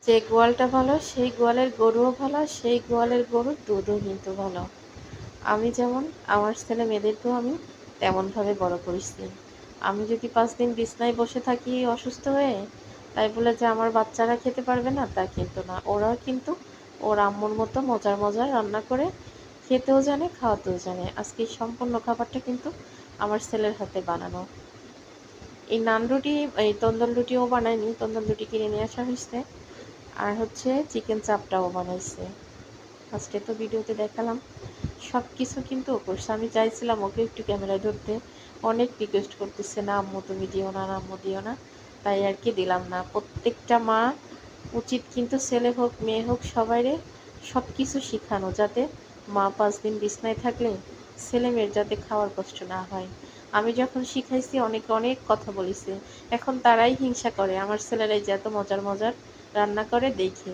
যে গোয়ালটা ভালো সেই গোয়ালের গরুও ভালো, সেই গোয়ালের গরুর দুধও কিন্তু ভালো। আমি যেমন আমার ছেলে মেয়েদেরকেও আমি তেমনভাবে বড় করেছি। আমি যদি 5 দিন বিছানায় বসে থাকি অসুস্থ হয়ে, তাই বলে যে আমার বাচ্চারা খেতে পারবে না তা কিন্তু না। ওরাও কিন্তু ওর আম্মুর মতো মজার মজার রান্না করে খেতেও জানে, খাওয়াতেও জানে। আজকে এই সম্পূর্ণ খাবারটা কিন্তু আমার ছেলের হাতে বানানো। এই নান রুটি, এই তন্দুর রুটিও বানায়নি, তন্দুর রুটি কিনে নিয়ে আসা হয়েছে। আর হচ্ছে চিকেন চাপটাও বানাইছে। আজকে তো ভিডিওতে দেখালাম। সব কিছু কিন্তু ও করছে। আমি চাইছিলাম ওকে একটু ক্যামেরায় ধরতে, অনেক রিকোয়েস্ট করতেছে, না আম্মু তুমি দিও না, না আম্মু দিও না, তাই আর কি দিলাম না। প্রত্যেকটা মা উচিত কিন্তু ছেলে হোক মেয়ে হোক সবাইরে সব কিছু শেখানো, যাতে মা 5 দিন বিছনায় থাকলে ছেলে মেয়ের যাতে খাওয়ার কষ্ট না হয়। আমি যখন শিখাইছি অনেকে অনেক কথা বলেছে, এখন তারাই হিংসা করে আমার ছেলেরাই যে এত মজার মজার রান্না করে দেখে।